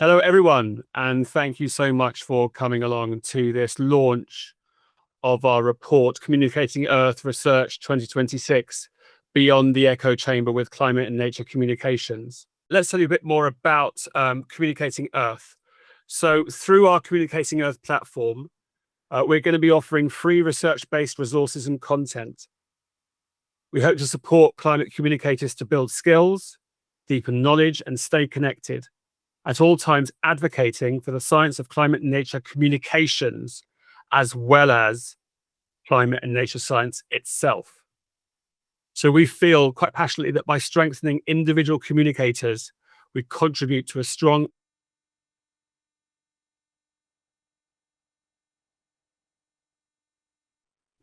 Hello, everyone, and thank you so much for coming along to this launch of our report, Communicating Earth Research 2026, Beyond the Echo Chamber with Climate and Nature Communications. Let's tell you a bit more about Communicating Earth. So through our Communicating Earth platform, we're going to be offering free research-based resources and content. We hope to support climate communicators to build skills, deepen knowledge, and stay connected, at all times advocating for the science of climate and nature communications, as well as climate and nature science itself. So we feel quite passionately that by strengthening individual communicators, we contribute to a strong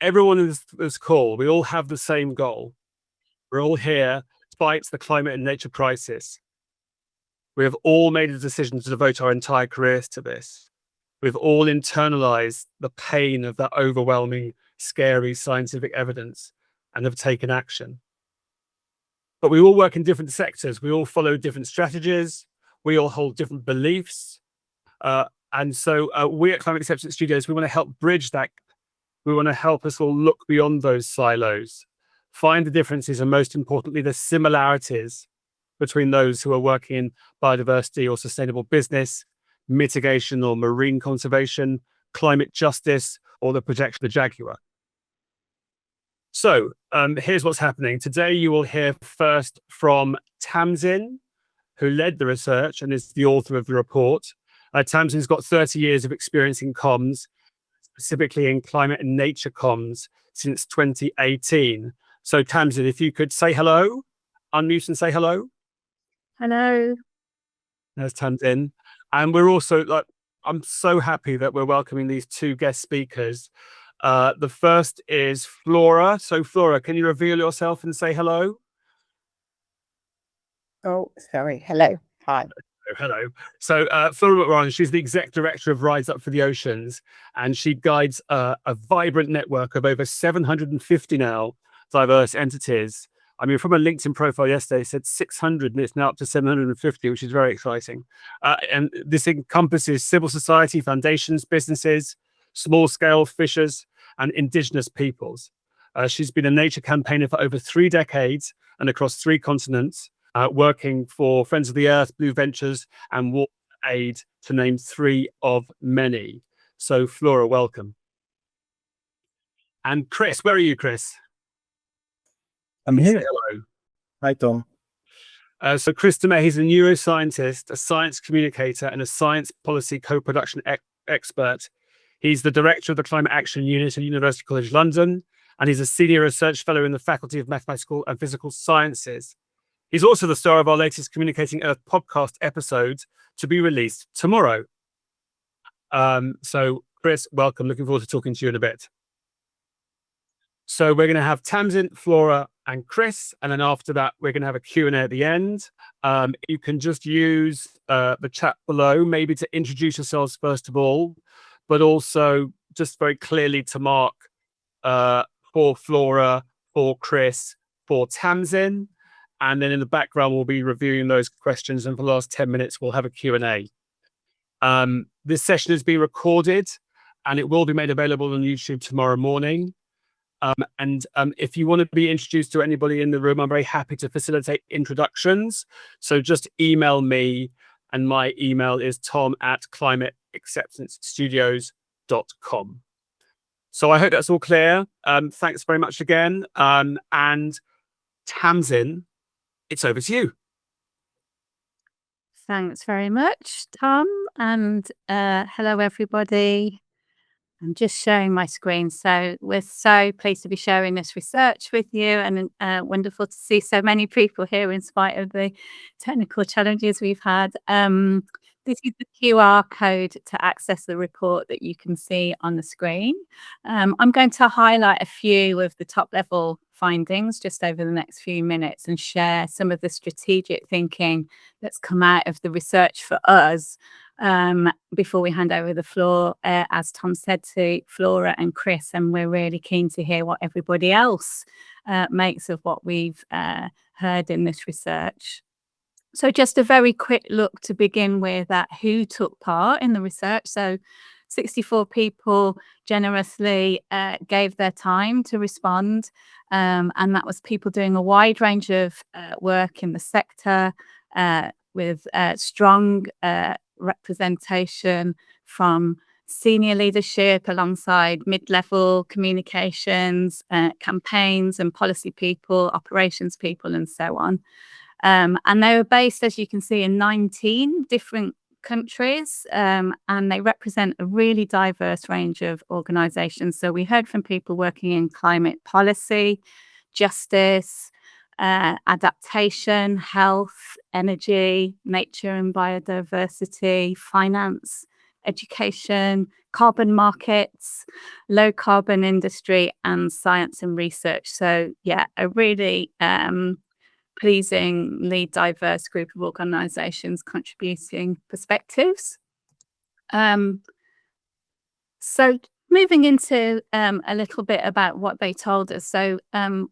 everyone in this call, we all have the same goal. We're all here to fight the climate and nature crisis. We have all made a decision to devote our entire careers to this. We've all internalized the pain of that overwhelming, scary scientific evidence and have taken action. But we all work in different sectors. We all follow different strategies. We all hold different beliefs. And so we at Climate Acceptance Studios, we want to help bridge that. We want to help us all look beyond those silos, find the differences, and most importantly, the similarities between those who are working in biodiversity or sustainable business, mitigation or marine conservation, climate justice, or the protection of the jaguar. So here's what's happening. Today, you will hear first from Tamsin, who led the research and is the author of the report. Tamsin's got 30 years of experience in comms, specifically in climate and nature comms since 2018. So Tamsin, if you could say hello, unmute and say hello. Hello. There's Tamsin. And we're also I'm so happy that we're welcoming these two guest speakers. The first is Flora. So Flora, can you reveal yourself and say hello? Oh, sorry. Hello. Hi. Hello. So Flora McMorrin, she's the exec director of Rise Up for the Oceans, and she guides a vibrant network of over 750 now diverse entities. I mean, from a LinkedIn profile yesterday, it said 600, and it's now up to 750, which is very exciting. And this encompasses civil society, foundations, businesses, small-scale fishers, and indigenous peoples. She's been a nature campaigner for over 3 decades and across 3 continents, working for Friends of the Earth, Blue Ventures, and Water Aid, to name 3 of many. So, Flora, welcome. And Kris, where are you, Kris? I'm here. Hello. Hi, Tom. So Kris De Meyer, he's a neuroscientist, a science communicator, and a science policy co-production expert. He's the director of the Climate Action Unit at University College London, and he's a senior research fellow in the Faculty of Mathematical and Physical Sciences. He's also the star of our latest Communicating Earth podcast episode, to be released tomorrow. So Kris, welcome. Looking forward to talking to you in a bit. So we're going to have Tamsin, Flora, and Kris, and then after that, we're going to have a Q&A at the end. You can just use the chat below, maybe to introduce yourselves first of all, but also just very clearly to mark for Flora, for Kris, for Tamsin, and then in the background, we'll be reviewing those questions, and for the last 10 minutes, we'll have a Q&A. This session is being recorded, and it will be made available on YouTube tomorrow morning. If you want to be introduced to anybody in the room, I'm very happy to facilitate introductions. So just email me, and my email is tom@climateacceptancestudios.com. So I hope that's all clear. Thanks very much again. And Tamsin, it's over to you. Thanks very much, Tom. And hello, everybody. I'm just sharing my screen. So we're so pleased to be sharing this research with you, and wonderful to see so many people here in spite of the technical challenges we've had. This is the QR code to access the report that you can see on the screen. I'm going to highlight a few of the top level findings just over the next few minutes and share some of the strategic thinking that's come out of the research for us before we hand over the floor, as Tom said, to Flora and Kris. And we're really keen to hear what everybody else makes of what we've heard in this research. So just a very quick look to begin with at who took part in the research. So 64 people generously gave their time to respond. And that was people doing a wide range of work in the sector with strong representation from senior leadership alongside mid-level communications, campaigns and policy people, operations people, and so on. And they were based, as you can see, in 19 different countries, and they represent a really diverse range of organisations. So we heard from people working in climate policy, justice, adaptation, health, energy, nature and biodiversity, finance, education, carbon markets, low carbon industry, and science and research. So yeah, a really pleasingly diverse group of organisations contributing perspectives. So moving into a little bit about what they told us. So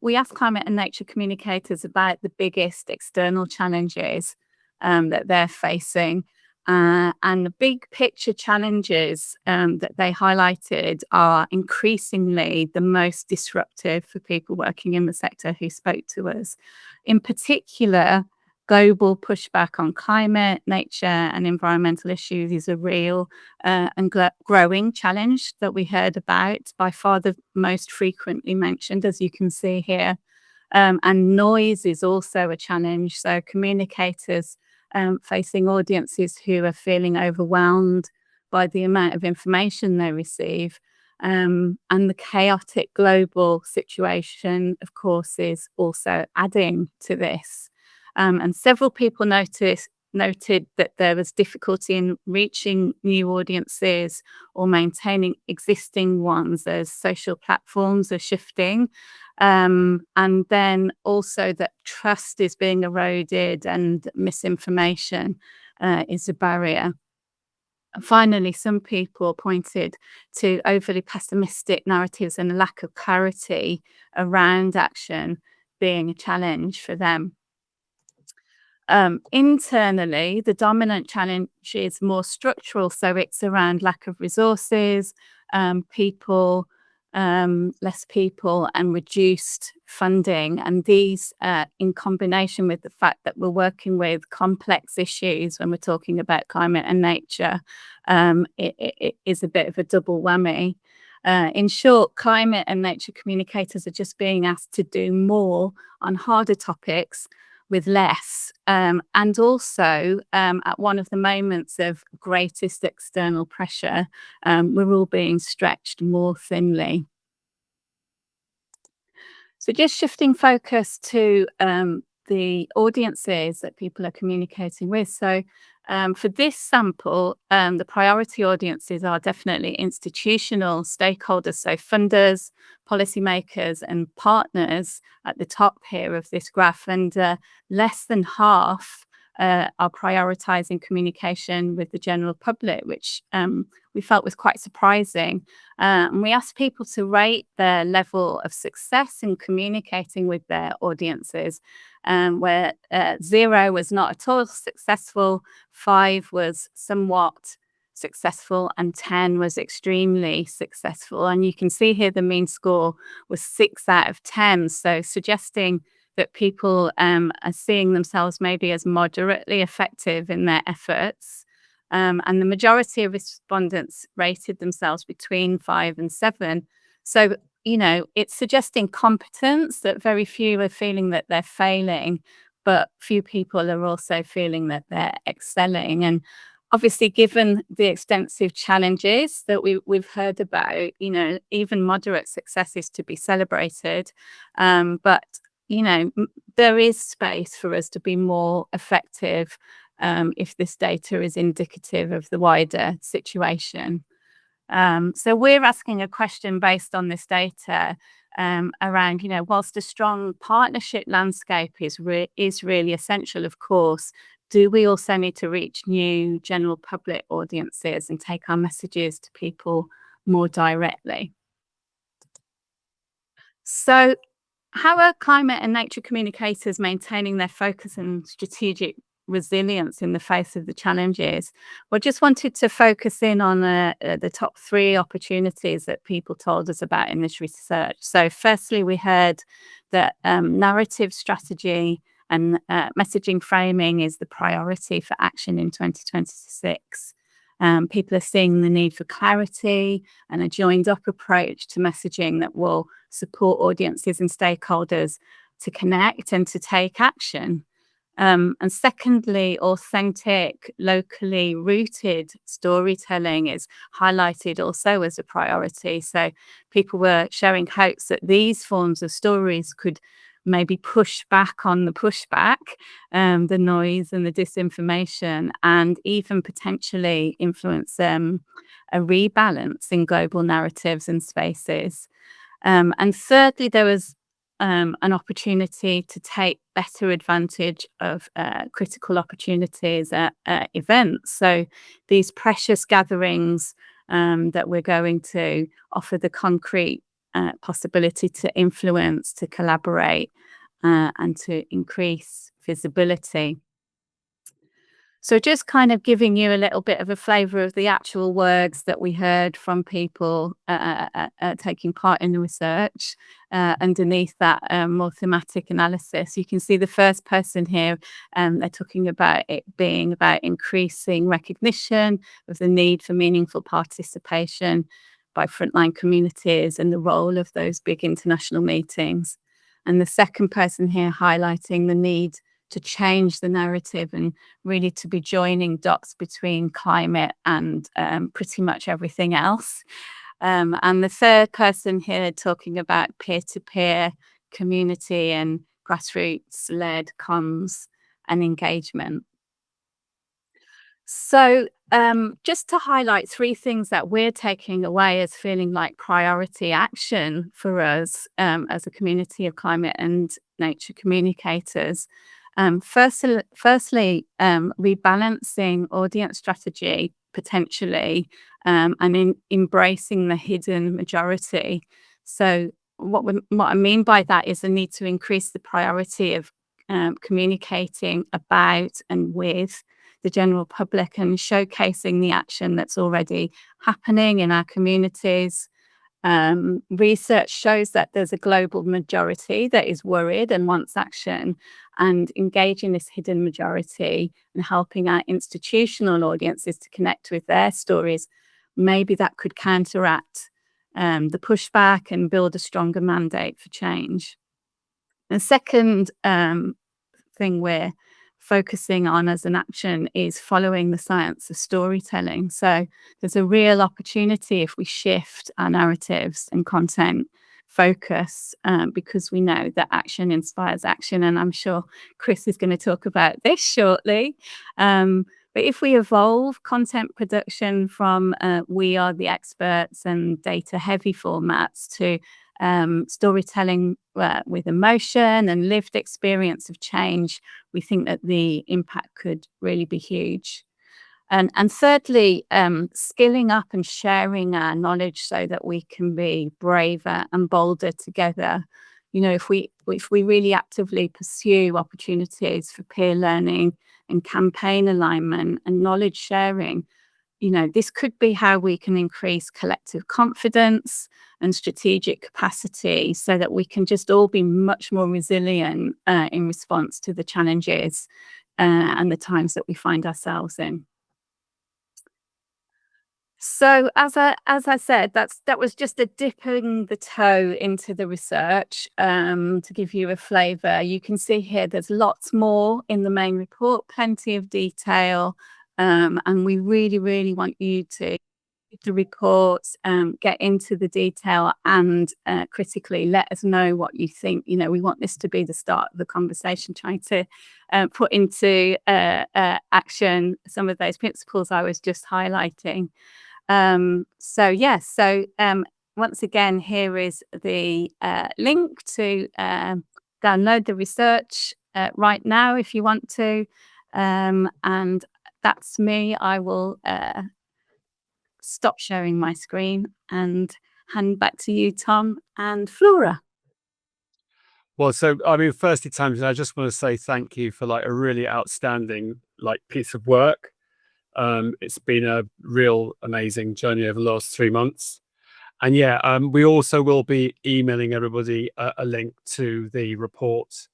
we asked climate and nature communicators about the biggest external challenges that they're facing. And the big picture challenges that they highlighted are increasingly the most disruptive for people working in the sector who spoke to us. In particular, global pushback on climate, nature, and environmental issues is a real and growing challenge that we heard about, by far the most frequently mentioned, as you can see here. And noise is also a challenge. So communicators facing audiences who are feeling overwhelmed by the amount of information they receive. And the chaotic global situation, of course, is also adding to this. And several people noted that there was difficulty in reaching new audiences or maintaining existing ones as social platforms are shifting. And then also that trust is being eroded and misinformation is a barrier. And finally, some people pointed to overly pessimistic narratives and a lack of clarity around action being a challenge for them. Internally, the dominant challenge is more structural. So it's around lack of resources, people, less people, and reduced funding. And these, in combination with the fact that we're working with complex issues when we're talking about climate and nature, it is a bit of a double whammy. In short, climate and nature communicators are just being asked to do more on harder topics with less. And also, at one of the moments of greatest external pressure, we're all being stretched more thinly. So just shifting focus to the audiences that people are communicating with. So for this sample, the priority audiences are definitely institutional stakeholders, so funders, policymakers, and partners at the top here of this graph. And less than half are prioritizing communication with the general public, which we felt was quite surprising. And we asked people to rate their level of success in communicating with their audiences, where 0 was not at all successful, 5 was somewhat successful, and 10 was extremely successful. And you can see here the mean score was 6 out of 10, so suggesting that people are seeing themselves maybe as moderately effective in their efforts. And the majority of respondents rated themselves between 5 and 7. So, you know, it's suggesting competence, that very few are feeling that they're failing, but few people are also feeling that they're excelling. And obviously, given the extensive challenges that we've heard about, you know, even moderate success is to be celebrated. But, you know, there is space for us to be more effective if this data is indicative of the wider situation. So we're asking a question based on this data around, you know, whilst a strong partnership landscape is really essential, of course, do we also need to reach new general public audiences and take our messages to people more directly? So how are climate and nature communicators maintaining their focus and strategic resilience in the face of the challenges. Well, just wanted to focus in on the top 3 opportunities that people told us about in this research. So firstly, we heard that narrative strategy and messaging framing is the priority for action in 2026. People are seeing the need for clarity and a joined up approach to messaging that will support audiences and stakeholders to connect and to take action. And secondly, authentic, locally rooted storytelling is highlighted also as a priority. So people were showing hopes that these forms of stories could maybe push back on the pushback, the noise and the disinformation, and even potentially influence a rebalance in global narratives and spaces. And thirdly, there was an opportunity to take better advantage of critical opportunities at events. So these precious gatherings that we're going to offer the concrete possibility to influence, to collaborate, and to increase visibility. So just kind of giving you a little bit of a flavour of the actual words that we heard from people taking part in the research. Underneath that more thematic analysis, you can see the first person here, they're talking about it being about increasing recognition of the need for meaningful participation by frontline communities and the role of those big international meetings. And the second person here highlighting the need to change the narrative and really to be joining dots between climate and pretty much everything else. And the third person here talking about peer-to-peer community and grassroots-led comms and engagement. So just to highlight 3 things that we're taking away as feeling like priority action for us as a community of climate and nature communicators. Firstly, rebalancing audience strategy potentially and embracing the hidden majority. So what I mean by that is the need to increase the priority of communicating about and with the general public and showcasing the action that's already happening in our communities. Research shows that there's a global majority that is worried and wants action, and engaging this hidden majority and helping our institutional audiences to connect with their stories, maybe that could counteract the pushback and build a stronger mandate for change. The second thing we're focusing on as an action is following the science of storytelling. So there's a real opportunity if we shift our narratives and content focus because we know that action inspires action. And I'm sure Kris is going to talk about this shortly. But if we evolve content production from we are the experts and data heavy formats to storytelling with emotion and lived experience of change, we think that the impact could really be huge. And thirdly, skilling up and sharing our knowledge so that we can be braver and bolder together. You know, if we really actively pursue opportunities for peer learning and campaign alignment and knowledge sharing, you know, this could be how we can increase collective confidence and strategic capacity so that we can just all be much more resilient in response to the challenges and the times that we find ourselves in. So as I said, that was just a dipping the toe into the research to give you a flavour. You can see here there's lots more in the main report, plenty of detail, and we really, really want you to the reports, get into the detail, and critically let us know what you think. You know, we want this to be the start of the conversation, trying to put into action some of those principles I was just highlighting. So once again, here is the link to download the research right now if you want to. And that's me. I will stop sharing my screen and hand back to you, Tom and Flora. Well, so I mean, firstly, Tamsin, I just want to say thank you for like a really outstanding like piece of work. It's been a real amazing journey over the last 3 months. And yeah, we also will be emailing everybody a link to the report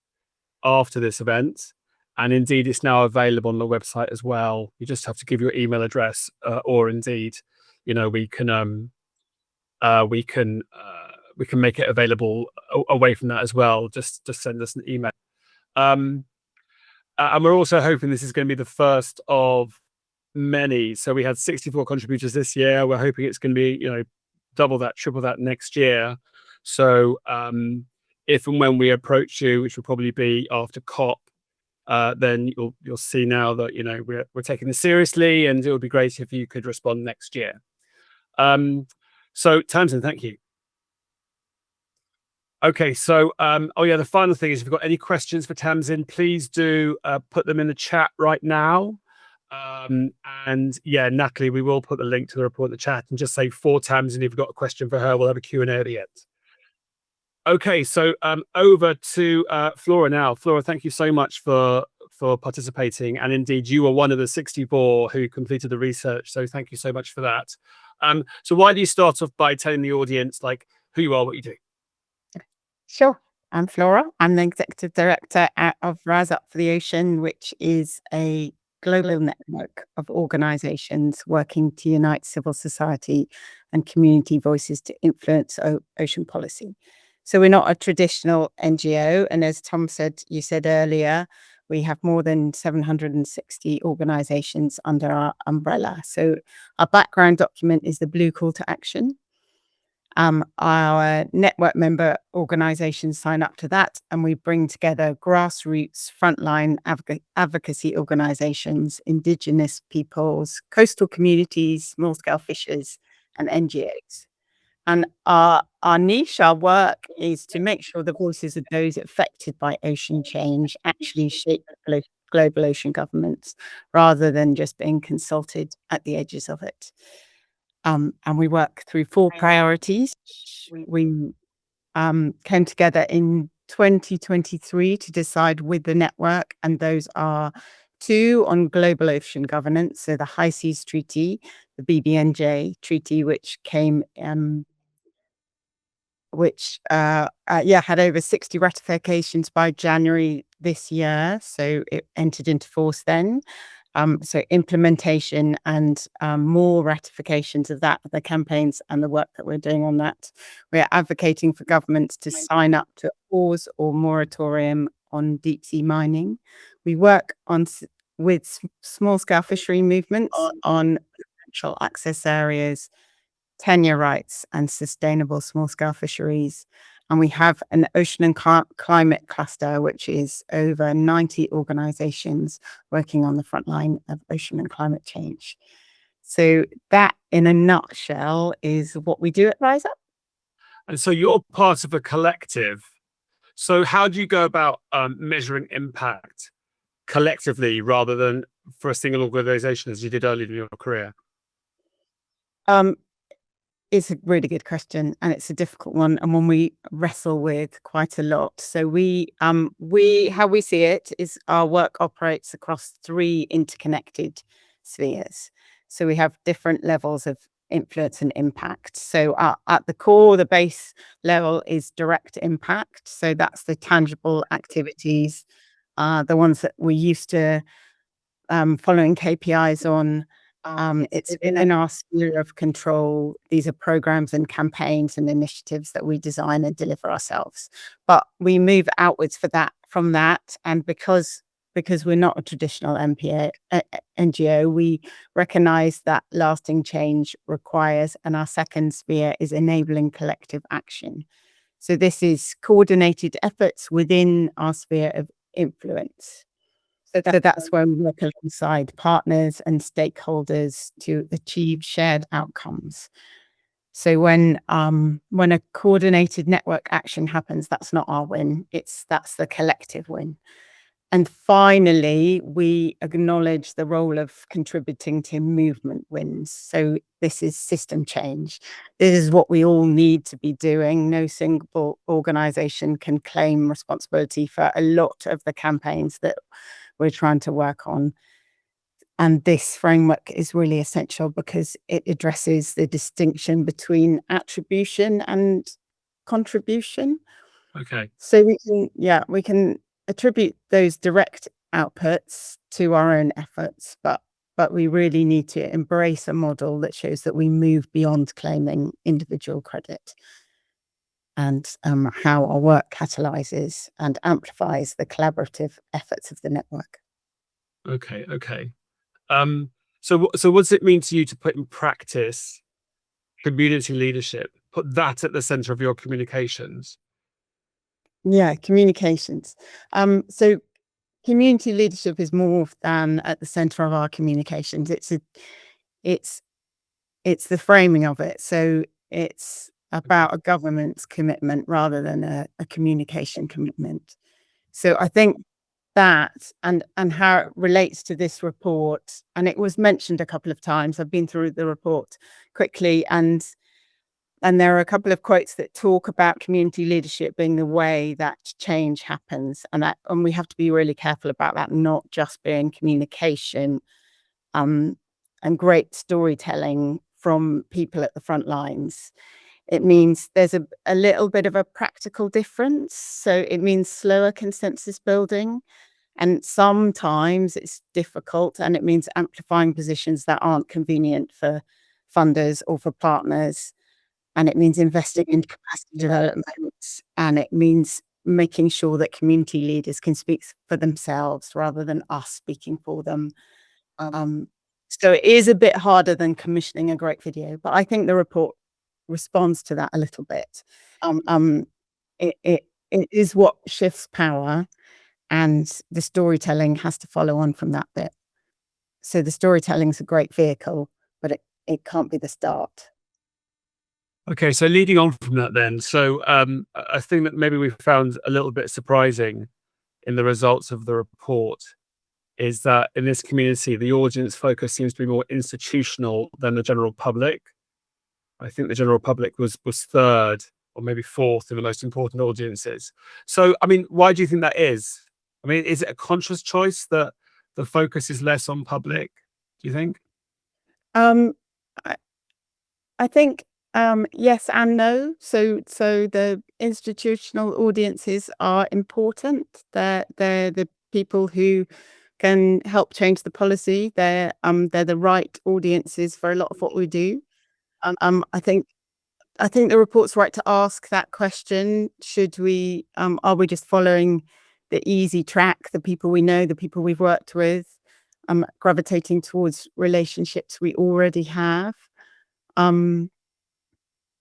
after this event. And indeed, it's now available on the website as well. You just have to give your email address, or indeed, you know, we can make it available away from that as well. Just send us an email. And we're also hoping this is going to be the first of many. So we had 64 contributors this year. We're hoping it's going to be, you know, double that, triple that next year. So if and when we approach you, which will probably be after COP, then you'll see now that, you know, we're taking this seriously, and it would be great if you could respond next year. So Tamsin, thank you. Okay, so oh yeah, the final thing is, if you've got any questions for Tamsin, please do put them in the chat right now. And yeah, Natalie, we will put the link to the report in the chat, and just say for Tamsin, if you've got a question for her, we'll have a Q&A at the end. Okay, so over to Flora now. Flora, thank you so much for participating, and indeed you were one of the 64 who completed the research, so thank you so much for that. So why do you start off by telling the audience like who you are, what you do? Sure. I'm Flora. I'm the Executive Director of Rise Up for the Ocean, which is a global network of organisations working to unite civil society and community voices to influence ocean policy. So we're not a traditional NGO. And as Tom said, you said earlier, we have more than 760 organisations under our umbrella. So our background document is the Blue Call to Action. Our network member organisations sign up to that, and we bring together grassroots frontline advocacy organisations, Indigenous peoples, coastal communities, small-scale fishers, and NGOs. And our niche, our work, is to make sure the voices of those affected by ocean change actually shape global ocean governments, rather than just being consulted at the edges of it. And we work through 4 priorities. We came together in 2023 to decide with the network, and those are 2 on global ocean governance. So the High Seas Treaty, the BBNJ Treaty, which came, had over 60 ratifications by January this year. So it entered into force then. So implementation and more ratifications of that, the campaigns and the work that we're doing on that. We're advocating for governments to sign up to pause or moratorium on deep sea mining. We work with small-scale fishery movements on potential access areas, tenure rights, and sustainable small-scale fisheries. And we have an ocean and climate cluster, which is over 90 organisations working on the front line of ocean and climate change. So that, in a nutshell, is what we do at Rise Up. And so you're part of a collective. So how do you go about measuring impact collectively rather than for a single organisation, as you did earlier in your career? It's a really good question, and it's a difficult one, and one we wrestle with quite a lot. So how we see it is our work operates across 3 interconnected spheres. So we have different levels of influence and impact. So at the core, the base level is direct impact. So that's the tangible activities, the ones that we're used to following KPIs on. It's in our sphere of control. These are programs and campaigns and initiatives that we design and deliver ourselves. But we move outwards from that, and because we're not a traditional NGO, we recognise that lasting change requires, and our second sphere is enabling collective action. So this is coordinated efforts within our sphere of influence. So that's where we work alongside partners and stakeholders to achieve shared outcomes. So when a coordinated network action happens, that's not our win. That's the collective win. And finally, we acknowledge the role of contributing to movement wins. So this is system change. This is what we all need to be doing. No single organization can claim responsibility for a lot of the campaigns that we're trying to work on. And this framework is really essential because it addresses the distinction between attribution and contribution. Okay. So we can attribute those direct outputs to our own efforts, but we really need to embrace a model that shows that we move beyond claiming individual credit, and how our work catalyzes and amplifies the collaborative efforts of the network. Okay. So what does it mean to you to put in practice community leadership? Put that at the center of your communications. Yeah, communications. So community leadership is more than at the center of our communications. It's the framing of it. So it's about a government's commitment rather than a communication commitment. So I think that and how it relates to this report, and it was mentioned a couple of times. I've been through the report quickly, and there are a couple of quotes that talk about community leadership being the way that change happens, and we have to be really careful about that not just being communication and great storytelling from people at the front lines. It means there's a little bit of a practical difference. So it means slower consensus building, and sometimes it's difficult, and it means amplifying positions that aren't convenient for funders or for partners. And it means investing in capacity development, and it means making sure that community leaders can speak for themselves rather than us speaking for them. So it is a bit harder than commissioning a great video, but I think the report responds to that a little bit. It is what shifts power, and the storytelling has to follow on from that bit. So the storytelling is a great vehicle, but it can't be the start. Okay, so leading on from that then, so a thing that maybe we found a little bit surprising in the results of the report is that in this community, the audience focus seems to be more institutional than the general public. I think the general public was third or maybe fourth in the most important audiences. So, I mean, why do you think that is? I mean, is it a conscious choice that the focus is less on public, do you think? Um, I, I think yes and no. So the institutional audiences are important. They're the people who can help change the policy. They're the right audiences for a lot of what we do. I think the report's right to ask that question. Should we are we just following the easy track, the people we know, the people we've worked with, gravitating towards relationships we already have?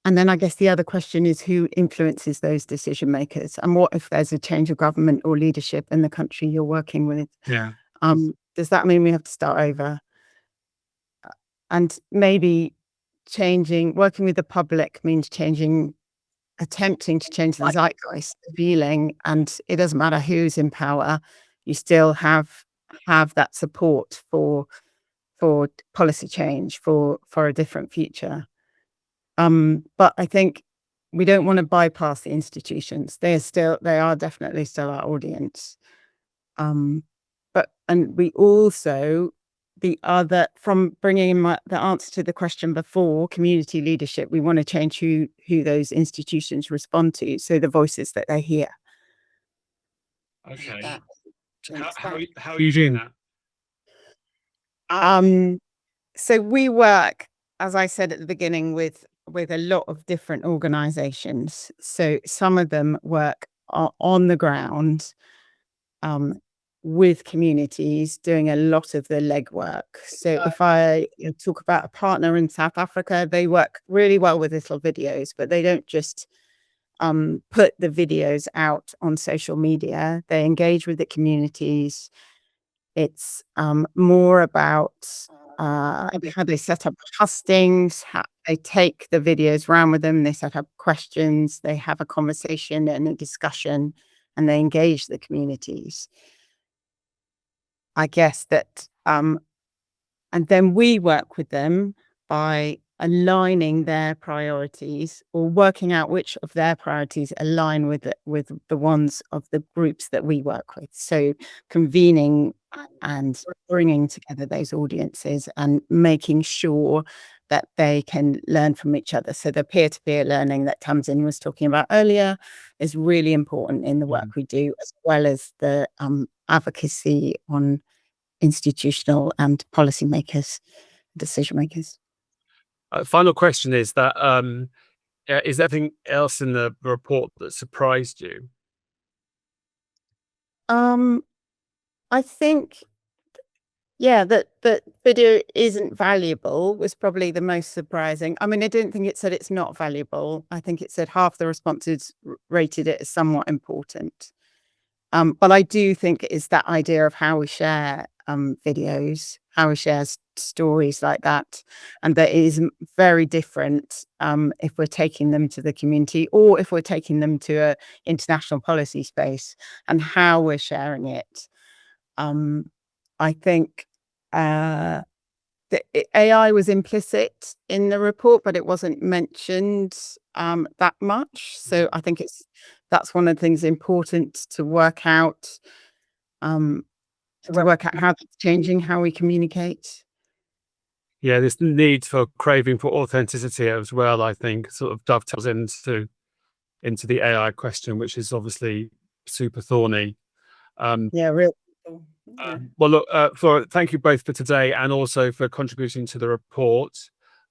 And then I guess the other question is who influences those decision makers, and what if there's a change of government or leadership in the country you're working with? Yeah. Does that mean we have to start over? And maybe working with the public means attempting to change the zeitgeist, the feeling, and it doesn't matter who's in power, you still have that support for policy change, for a different future. But I think we don't want to bypass the institutions. They are definitely still our audience. And we also, from bringing in the answer to the question before, community leadership, we want to change who those institutions respond to, so the voices that they hear. Okay. How are you doing that? So we work, as I said at the beginning, with a lot of different organizations. So some of them work on the ground with communities, doing a lot of the legwork. So if I talk about a partner in South Africa, they work really well with little videos, but they don't just put the videos out on social media. They engage with the communities. It's more about how they set up hustings, how they take the videos around with them, they set up questions, they have a conversation and a discussion, and they engage the communities. I guess that, and then we work with them by aligning their priorities or working out which of their priorities align with the ones of the groups that we work with. So convening and bringing together those audiences and making sure that they can learn from each other. So the peer-to-peer learning that Tamsin was talking about earlier is really important in the work we do, as well as the advocacy on institutional and policymakers, decision makers. Final question is that is there anything else in the report that surprised you? I think, yeah, that video isn't valuable was probably the most surprising. I mean, I didn't think it said it's not valuable. I think it said half the responses rated it as somewhat important. But I do think it is that idea of how we share videos, how we share stories like that, and that it is very different if we're taking them to the community or if we're taking them to a international policy space, and how we're sharing it. I think the AI was implicit in the report, but it wasn't mentioned that much. So I think that's one of the things important to work out. How it's changing how we communicate. Yeah, this need for craving for authenticity as well, I think, sort of dovetails into the AI question, which is obviously super thorny. Yeah, real. Well, look, Flora, thank you both for today and also for contributing to the report.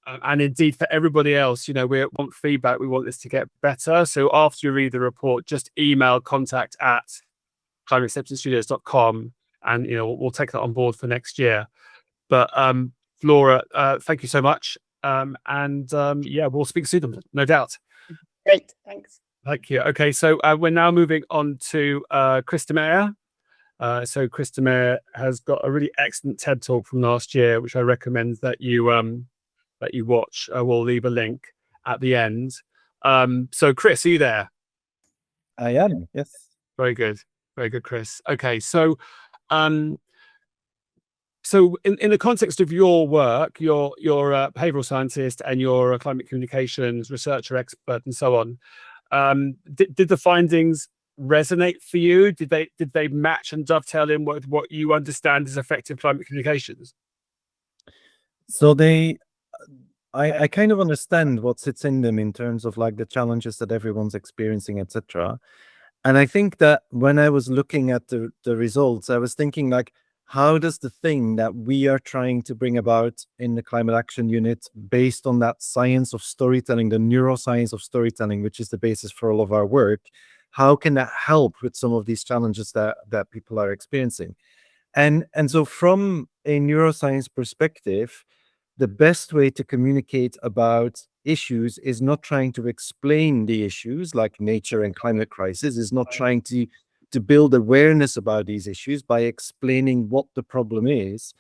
And indeed, for everybody else, we want feedback. We want this to get better. So after you read the report, just email contact@climateacceptancestudios.com, and we'll take that on board for next year. But Flora, thank you so much. Yeah, we'll speak soon, no doubt. Great, thanks. Thank you. Okay, so we're now moving on to Kris De Meyer. So Kris De Meyer has got a really excellent TED talk from last year, which I recommend that you watch. We'll leave a link at the end. So Kris, are you there? I am, yes. Very good, Kris. Okay, so in the context of your work, you're a behavioral scientist and you're a climate communications researcher, expert, and so on. Did the findings resonate for you? Did they match and dovetail in with what you understand as effective climate communications? So I kind of understand what sits in them in terms of like the challenges that everyone's experiencing, etc. And I think that when I was looking at the results, I was thinking like, how does the thing that we are trying to bring about in the Climate Action Unit, based on that science of storytelling, the neuroscience of storytelling, which is the basis for all of our work, how can that help with some of these challenges that people are experiencing? And so from a neuroscience perspective, the best way to communicate about issues is not trying to explain the issues like nature and climate crisis, is not trying to build awareness about these issues by explaining what the problem is,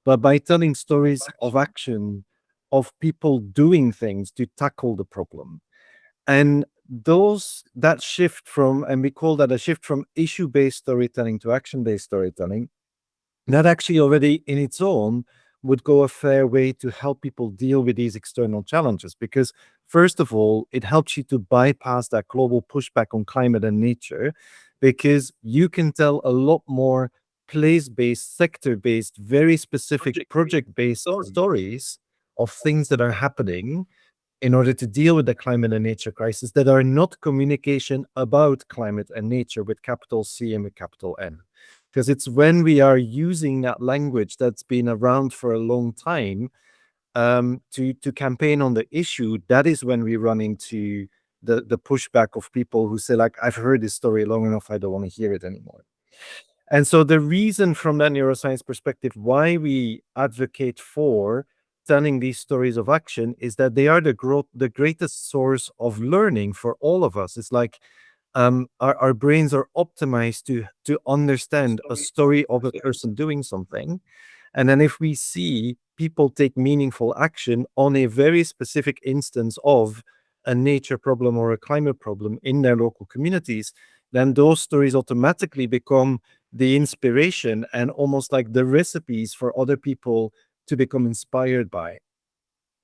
but by telling stories of action, of people doing things to tackle the problem. And that shift from, and we call that a shift from issue-based storytelling to action-based storytelling, that actually already in its own would go a fair way to help people deal with these external challenges. Because first of all, it helps you to bypass that global pushback on climate and nature, because you can tell a lot more place-based, sector-based, very specific project-based stories of things that are happening in order to deal with the climate and nature crisis that are not communication about climate and nature with capital C and with capital N. Because it's when we are using that language that's been around for a long time to campaign on the issue, that is when we run into the pushback of people who say like, I've heard this story long enough, I don't want to hear it anymore. And so the reason from that neuroscience perspective why we advocate for telling these stories of action is that they are the greatest source of learning for all of us. It's like our brains are optimized to understand a story of a person doing something. And then if we see people take meaningful action on a very specific instance of a nature problem or a climate problem in their local communities, then those stories automatically become the inspiration and almost like the recipes for other people to become inspired by.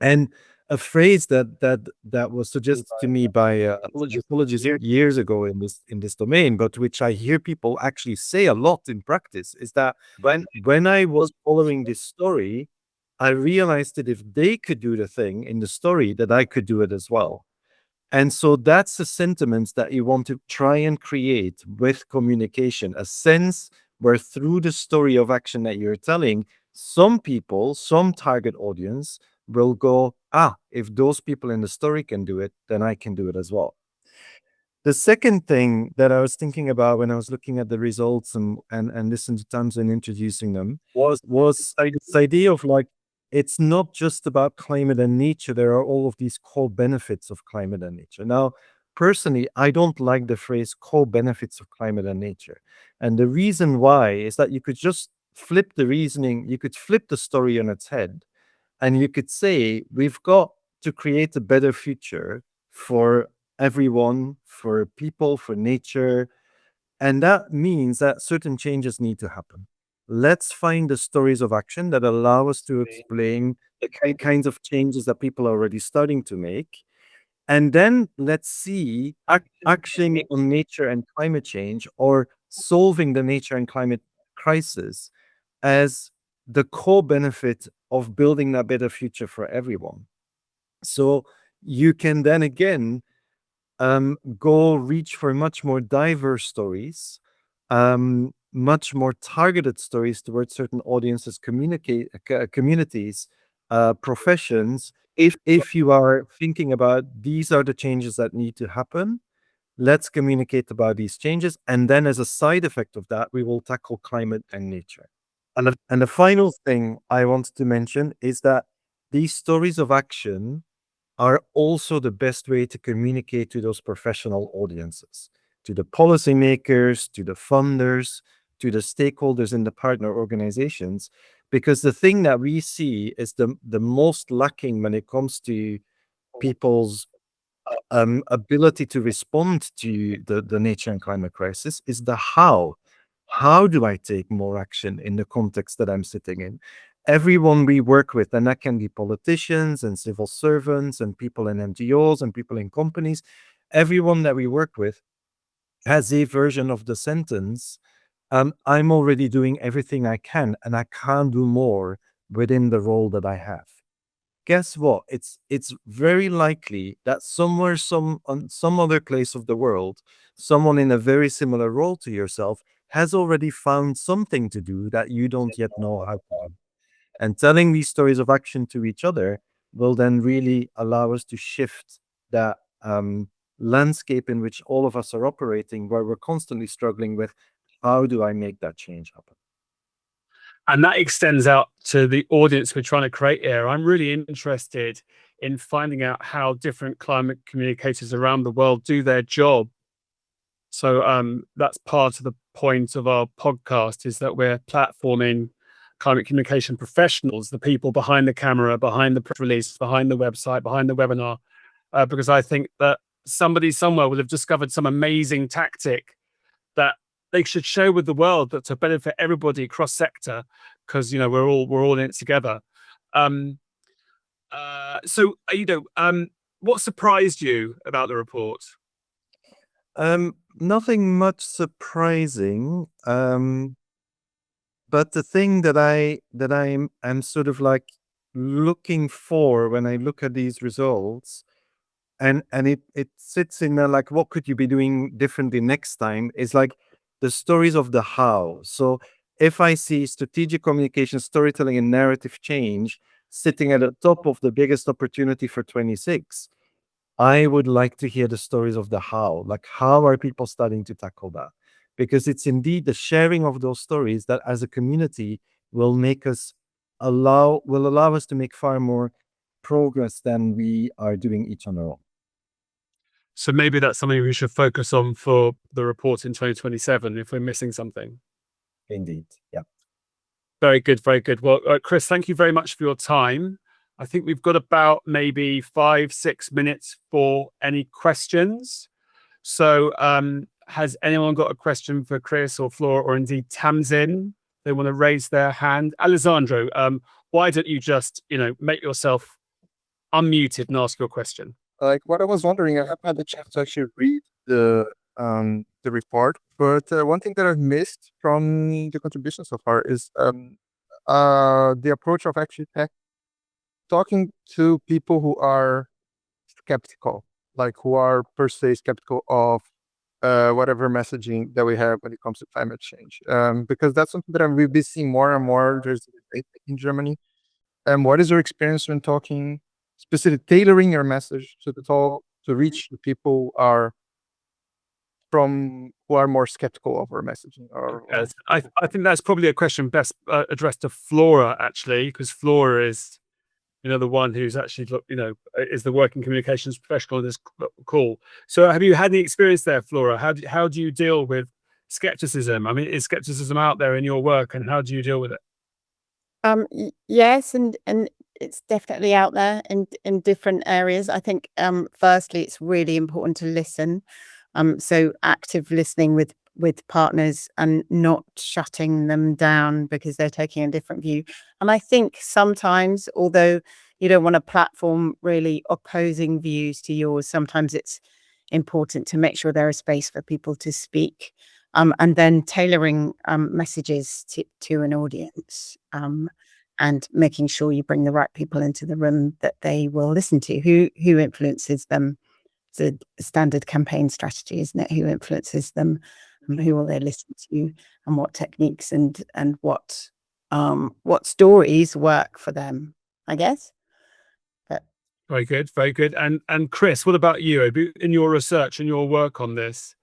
And a phrase that was suggested to me by anthropologists years ago in this domain, but which I hear people actually say a lot in practice, is that when I was following this story, I realized that if they could do the thing in the story, that I could do it as well. And so that's the sentiment that you want to try and create with communication, a sense where through the story of action that you're telling, some people, some target audience will go, if those people in the story can do it, then I can do it as well. The second thing that I was thinking about when I was looking at the results and listening to Tamsin introducing them was this idea of like, it's not just about climate and nature. There are all of these co-benefits of climate and nature. Now, personally, I don't like the phrase co-benefits of climate and nature. And the reason why is that you could just flip the reasoning, you could flip the story on its head, and you could say, we've got to create a better future for everyone, for people, for nature. And that means that certain changes need to happen. Let's find the stories of action that allow us to explain the kinds of changes that people are already starting to make. And then let's see action on nature and climate change, or solving the nature and climate crisis, as the core benefit of building that better future for everyone. So you can then again go reach for much more diverse stories, much more targeted stories towards certain audiences, communities, professions. If you are thinking about these are the changes that need to happen, let's communicate about these changes. And then as a side effect of that, we will tackle climate and nature. And the final thing I wanted to mention is that these stories of action are also the best way to communicate to those professional audiences, to the policymakers, to the funders, to the stakeholders in the partner organizations. Because the thing that we see is the most lacking when it comes to people's ability to respond to the nature and climate crisis is the how. How do I take more action in the context that I'm sitting in? Everyone we work with, and that can be politicians and civil servants and people in NGOs and people in companies, everyone that we work with has a version of the sentence, I'm already doing everything I can and I can't do more within the role that I have. Guess what? It's very likely that somewhere, on some other place of the world, someone in a very similar role to yourself has already found something to do that you don't yet know how to do. And telling these stories of action to each other will then really allow us to shift that landscape in which all of us are operating, where we're constantly struggling with, how do I make that change happen? And that extends out to the audience we're trying to create here. I'm really interested in finding out how different climate communicators around the world do their job. So that's part of the point of our podcast, is that we're platforming climate communication professionals, the people behind the camera, behind the press release, behind the website, behind the webinar, because I think that somebody somewhere will have discovered some amazing tactic that they should share with the world, that to benefit everybody cross sector, because we're all in it together. So what surprised you about the report? Nothing much surprising. But the thing that I'm sort of like looking for when I look at these results, and it sits in there like, what could you be doing differently next time, is like the stories of the how. So if I see strategic communication, storytelling, and narrative change sitting at the top of the biggest opportunity for 26, I would like to hear the stories of the how. Like, how are people starting to tackle that? Because it's indeed the sharing of those stories that as a community will allow us to make far more progress than we are doing each on our own. So maybe that's something we should focus on for the report in 2027 if we're missing something. Indeed. Yeah. Very good, very good. Well, Kris, thank you very much for your time. I think we've got about maybe 5-6 minutes for any questions. So has anyone got a question for Kris or Flora or indeed Tamsin? They want to raise their hand. Alessandro, why don't you just, make yourself unmuted and ask your question? Like what I was wondering, I haven't had the chance to actually read the report, but one thing that I've missed from the contribution so far is the approach of actually talking to people who are skeptical, like who are per se skeptical of whatever messaging that we have when it comes to climate change, because that's something that we've been seeing more and more. There's a debate in Germany. What is your experience when talking, specifically tailoring your message to the talk to reach the people who are more skeptical of our messaging? Yes, I think that's probably a question best addressed to Flora, actually, because Flora is, the one who's actually, is the working communications professional in this call. So have you had any experience there, Flora? How do you deal with skepticism? I mean, is skepticism out there in your work, and how do you deal with it? Yes, and it's definitely out there in different areas. I think firstly, it's really important to listen. So active listening with partners and not shutting them down because they're taking a different view. And I think sometimes, although you don't want to platform really opposing views to yours, sometimes it's important to make sure there is space for people to speak, and then tailoring messages to an audience, and making sure you bring the right people into the room that they will listen to. Who influences them? The standard campaign strategy, isn't it? Who influences them? Who will they listen to? And what techniques and what stories work for them, I guess. Very good, very good. And Kris, what about you? In your research and your work on this,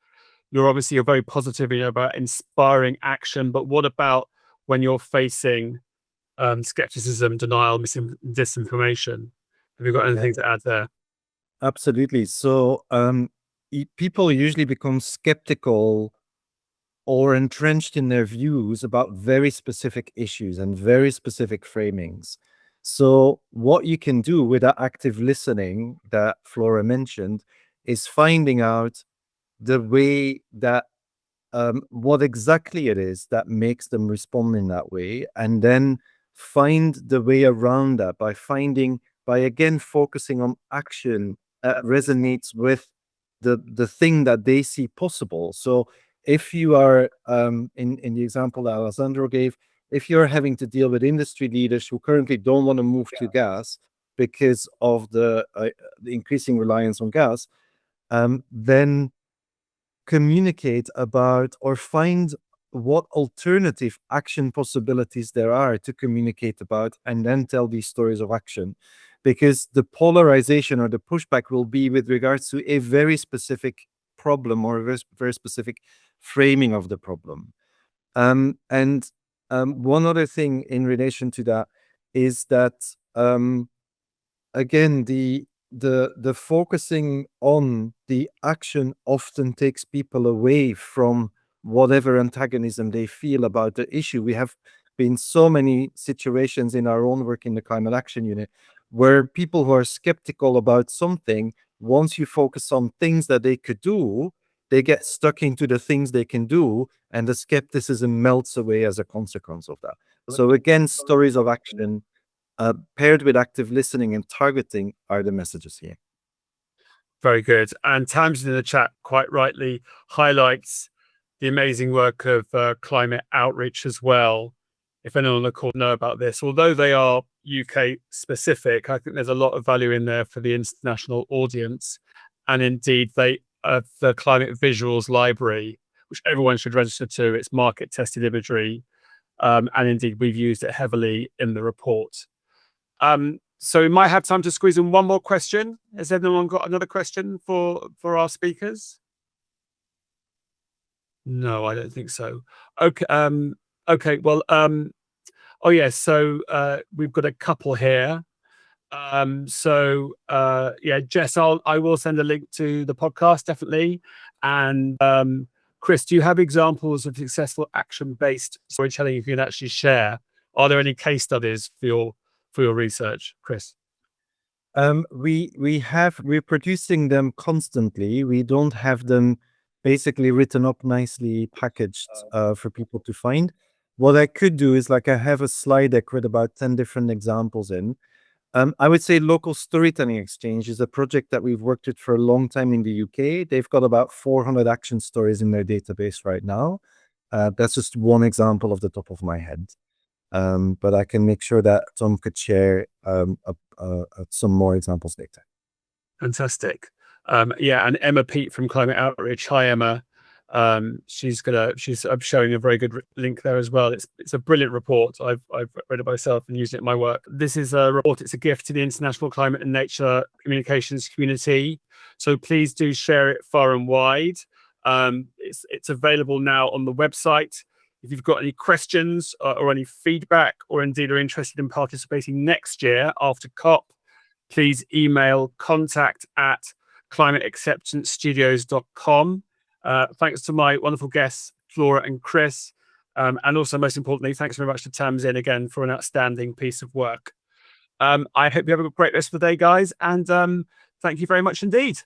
you're very positive, about inspiring action. But what about when you're facing skepticism, denial, disinformation? Have you got anything to add there? Absolutely. So people usually become skeptical or entrenched in their views about very specific issues and very specific framings. So what you can do with that active listening that Flora mentioned is finding out the way that what exactly it is that makes them respond in that way, and then find the way around that by again focusing on action that resonates with the thing that they see possible. So if you are in the example that Alessandro gave, if you're having to deal with industry leaders who currently don't want to move to gas because of the increasing reliance on gas, then communicate about or find what alternative action possibilities there are to communicate about, and then tell these stories of action. Because the polarization or the pushback will be with regards to a very specific problem or a very, very specific framing of the problem. And one other thing in relation to that is that again, the focusing on the action often takes people away from whatever antagonism they feel about the issue. We have been so many situations in our own work in the Climate Action Unit where people who are skeptical about something, once you focus on things that they could do, they get stuck into the things they can do, and the skepticism melts away as a consequence of that. So again, stories of action paired with active listening and targeting are the messages here. Very good. And Tamsin in the chat quite rightly highlights the amazing work of climate outreach as well. If anyone on the call know about this, although they are UK specific, I think there's a lot of value in there for the international audience. And indeed, the Climate Visuals Library, which everyone should register to, it's market tested imagery. And indeed, we've used it heavily in the report. So we might have time to squeeze in one more question. Has anyone got another question for our speakers? No, I don't think so. Okay. Okay. Well, oh yeah. So we've got a couple here. Yeah, Jess, I will send a link to the podcast definitely. And Kris, do you have examples of successful action-based storytelling you can actually share? Are there any case studies for your research, Kris? We're producing them constantly. We don't have them basically written up nicely, packaged for people to find. What I could do is like I have a slide deck with about 10 different examples in. I would say Local Storytelling Exchange is a project that we've worked with for a long time in the UK. They've got about 400 action stories in their database right now. That's just one example off the top of my head. But I can make sure that Tom could share some more examples later. Fantastic. Yeah, and Emma Pete from Climate Outreach. Hi, Emma. She's showing a very good link there as well. It's a brilliant report. I've read it myself and used it in my work. This is a report. It's a gift to the international climate and nature communications community. So please do share it far and wide. It's available now on the website. If you've got any questions or any feedback, or indeed are interested in participating next year after COP, please email contact@climateacceptancestudios.com. Thanks to my wonderful guests, Flora and Kris. And also, most importantly, thanks very much to Tamsin again for an outstanding piece of work. I hope you have a great rest of the day, guys. And thank you very much indeed.